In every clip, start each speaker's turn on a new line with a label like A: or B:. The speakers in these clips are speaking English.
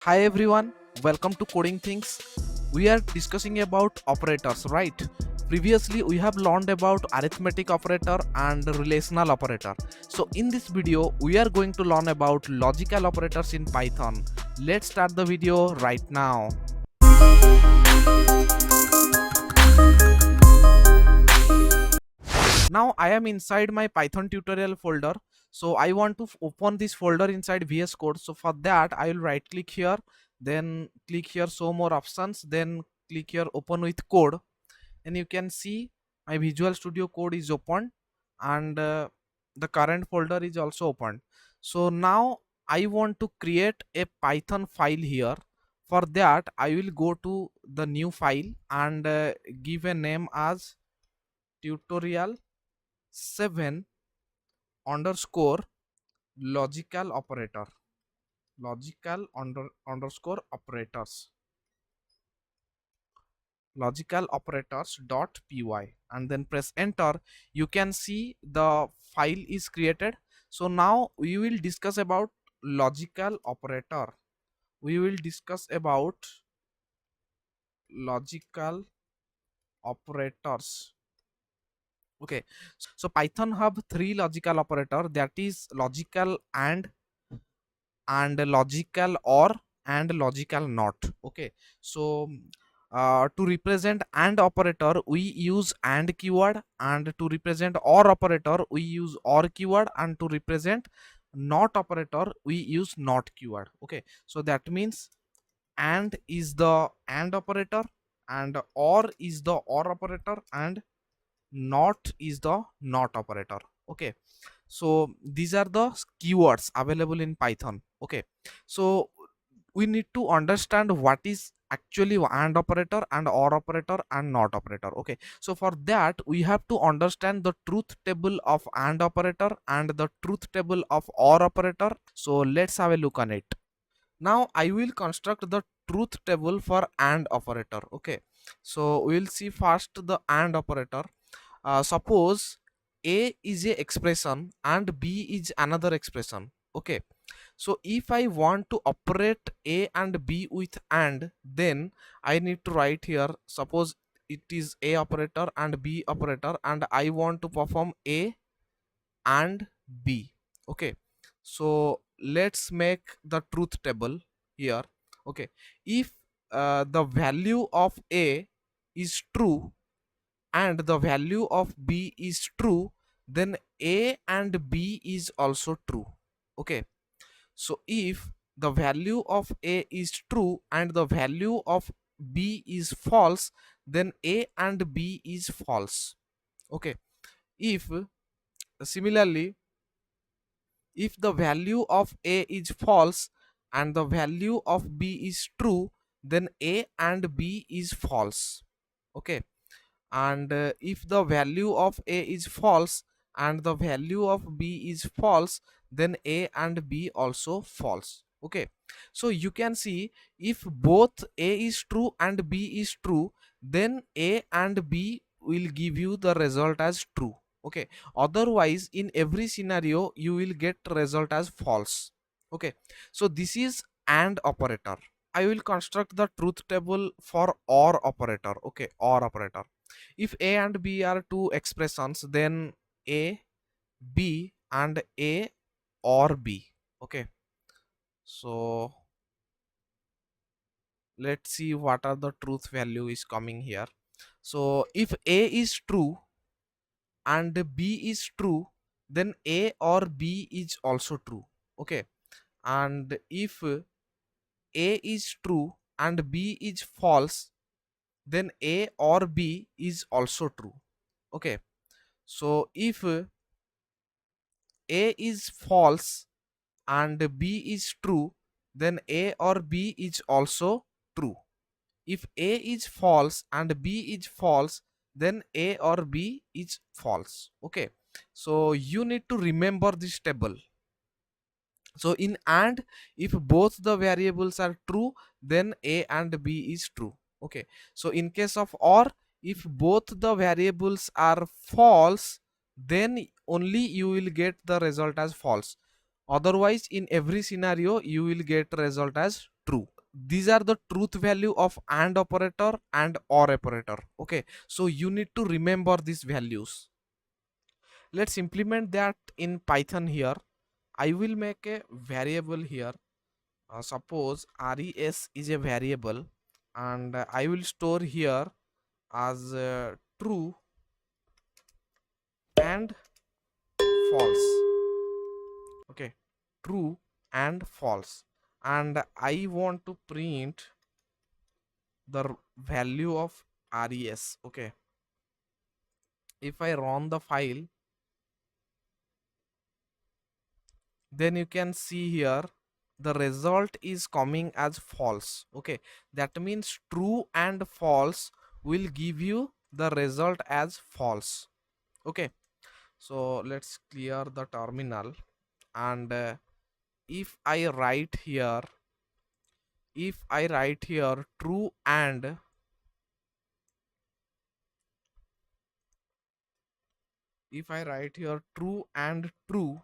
A: Hi everyone, welcome to Coding Things. We are discussing about operators, right? Previously we have learned about arithmetic operator and relational operator. So in this video we are going to learn about logical operators in Python. Let's start the video right now. Now I am inside my Python tutorial folder. So I want to open this folder inside VS Code. So for that I will right click here, then click here show more options, then click here open with code, and you can see my Visual Studio Code is open, and the current folder is also open. So now I want to create a Python file here. For that I will go to the new file and give a name as tutorial 7 underscore logical operator, underscore operators, logical operators dot py, and then press enter. You can see the file is created. So now we will discuss about logical operator. We will discuss about logical operators. Okay, so Python have three logical operator, that is logical and logical or and logical not. Okay, so to represent and operator we use and keyword, and to represent or operator we use or keyword, and to represent not operator we use not keyword. Okay, so that means and is the and operator, and or is the or operator, and not is the not operator. Okay, so these are the keywords available in Python. Okay, so we need to understand what is actually and operator and or operator and not operator. Okay, so for that we have to understand the truth table of and operator and the truth table of or operator. So let's have a look on it. Now I will construct the truth table for and operator. Okay, so we will see first the and operator. Suppose a is a expression and b is another expression. Okay, so if I want to operate a and b with and, then I need to write here, suppose it is a operator and b operator, and I want to perform a and b. Okay, so let's make the truth table here. Okay, if the value of a is true and the value of b is true, then a and b is also true. Okay, so if the value of a is true and the value of b is false, then a and b is false. Okay, if similarly, if the value of a is false and the value of b is true, then a and b is false. Okay, and if the value of a is false and the value of b is false, then a and b also false. Okay, so you can see if both a is true and b is true, then a and b will give you the result as true. Okay, otherwise in every scenario you will get result as false. Okay, so this is and operator. I will construct the truth table for or operator. Okay, or operator. If a and b are two expressions, then a, b, and a or b. Okay, so let's see what are the truth value is coming here. So if a is true and b is true, then a or b is also true. Okay, and if a is true and b is false, then a or b is also true. Okay, so if a is false and b is true, then a or b is also true. If a is false and b is false, then a or b is false. Okay, so you need to remember this table. So in and, if both the variables are true, then a and b is true. Okay, so in case of or, if both the variables are false, then only you will get the result as false. Otherwise in every scenario you will get result as true. These are the truth value of and operator and or operator. Okay, so you need to remember these values. Let's implement that in Python here. I will make a variable here. Suppose res is a variable, and I will store here as true and false. Okay, true and false, and I want to print the value of res. Okay, if I run the file, then you can see here the result is coming as false. Okay, that means true and false will give you the result as false. Okay, so let's clear the terminal, and if I write here, true and, if I write here true and true,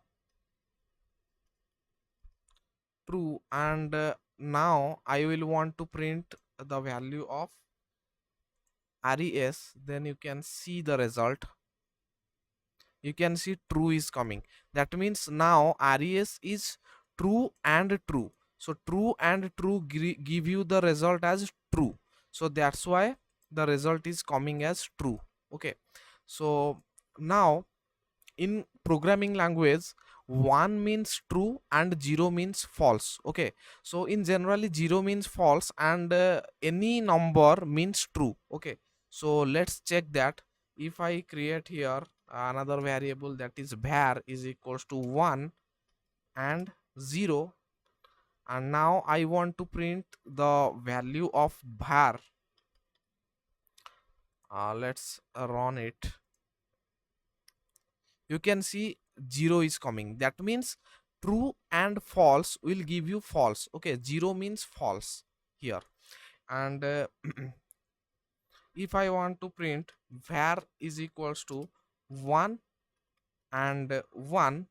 A: and now I will want to print the value of res, then you can see the result. You can see true is coming. That means now res is true and true. So true and true give you the result as true. So that's why the result is coming as true. Okay, so now in programming language, 1 means true and 0 means false. Okay, so in generally 0 means false, and any number means true. Okay, so let's check that. If I create here another variable, that is var is equals to 1 and 0, and now I want to print the value of var. Let's run it. You can see 0 is coming. That means true and false will give you false. Okay, 0 means false here. And if I want to print var is equals to 1 and 1,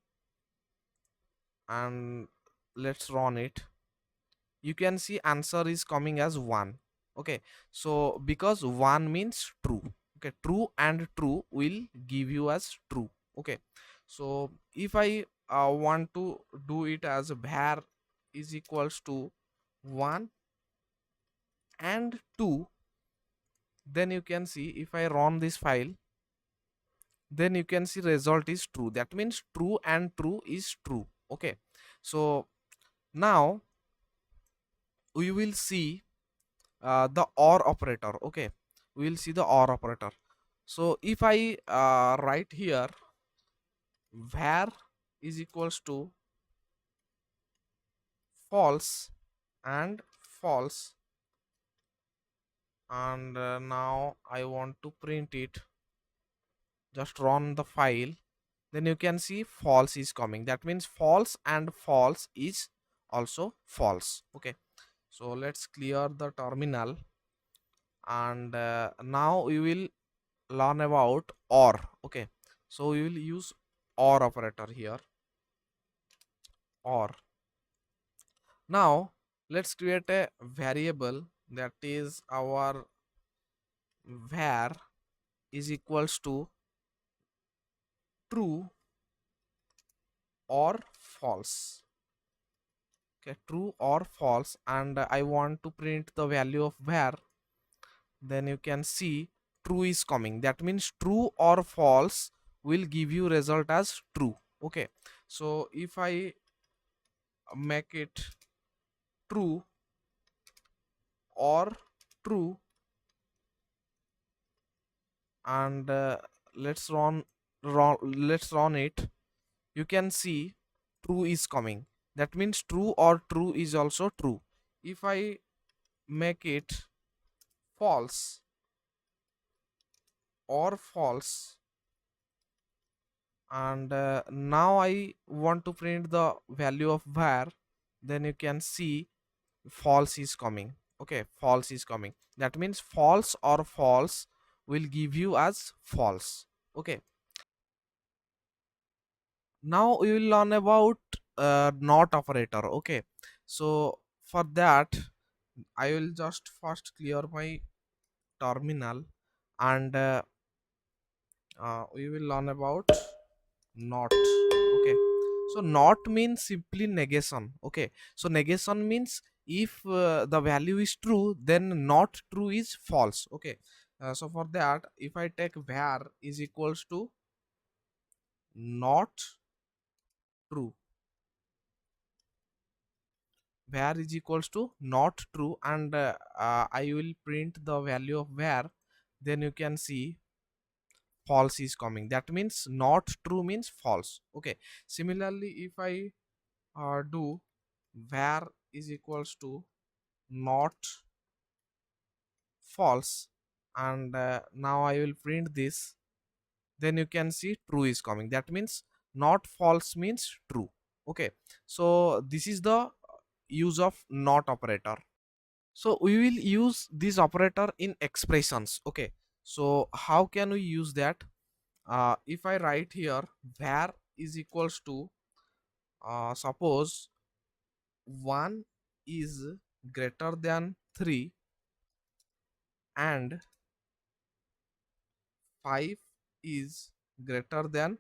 A: and let's run it, you can see answer is coming as 1. Okay, so because 1 means true. Okay, true and true will give you as true. Okay, so if I want to do it as var is equals to 1 and 2, then you can see if I run this file, then you can see result is true. That means true and true is true. Okay, so now we will see the or operator. Okay, we will see the or operator. So if I write here var is equals to false and false, and now I want to print it, just run the file, then you can see false is coming. That means false and false is also false. Okay, so let's clear the terminal, and now we will learn about or. Okay, so we will use or operator here, or. Now let's create a variable, that is our var is equals to true or false. Okay, true or false, and I want to print the value of var, then you can see true is coming. That means true or false will give you result as true. Okay, so if I make it true or true, and let's run it, you can see true is coming. That means true or true is also true. If I make it false or false, and now I want to print the value of var, then you can see false is coming. Okay, false is coming. That means false or false will give you as false. Okay, now we will learn about not operator. Okay, so for that I will just first clear my terminal, and we will learn about not. Okay, so not means simply negation. Okay, so negation means if the value is true, then not true is false. Okay, so for that, if I take var is equals to not true, var is equals to not true, and I will print the value of var, then you can see false is coming. That means not true means false. Okay, similarly if I do var is equals to not false, and now I will print this, then you can see true is coming. That means not false means true. Okay, so this is the use of not operator. So we will use this operator in expressions. Okay, so how can we use that? If I write here var is equals to suppose 1 is greater than 3 and 5 is greater than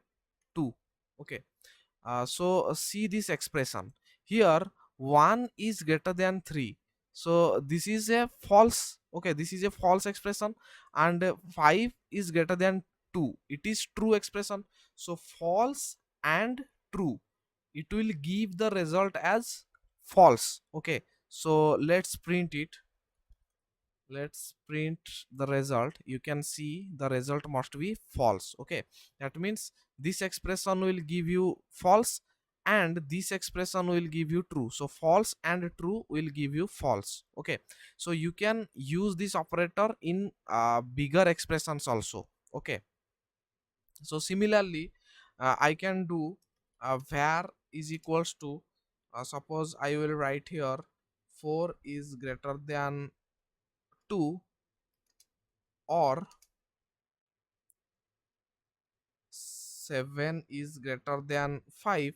A: 2. Okay, so see this expression here, 1 is greater than 3, so this is a false. Okay, this is a false expression, and 5 is greater than 2, it is true expression. So false and true, it will give the result as false. Okay, so let's print it. Let's print the result. You can see the result must be false. Okay, that means this expression will give you false and this expression will give you true. So false and true will give you false. Okay, so you can use this operator in bigger expressions also. Okay, so similarly I can do var is equals to suppose I will write here 4 is greater than 2, or 7 is greater than 5,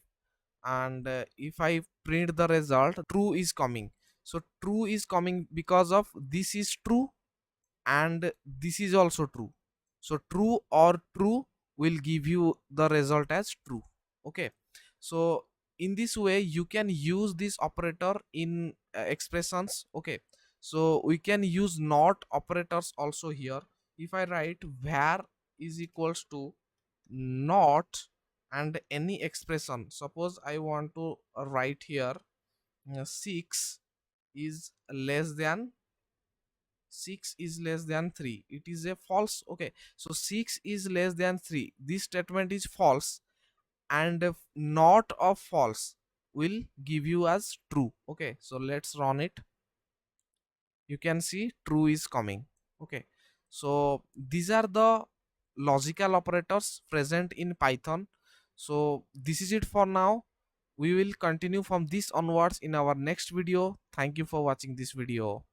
A: and if I print the result, true is coming. So true is coming because of this is true and this is also true. So true or true will give you the result as true. Okay, so in this way you can use this operator in expressions. Okay, so we can use not operators also here. If I write var is equals to not and any expression, suppose I want to write here 6 is less than 6 is less than 3, it is a false. Okay, so 6 is less than 3, this statement is false, and if not of false will give you as true. Okay, so let's run it. You can see true is coming. Okay, so these are the logical operators present in Python. So this is it for now. We will continue from this onwards in our next video. Thank you for watching this video.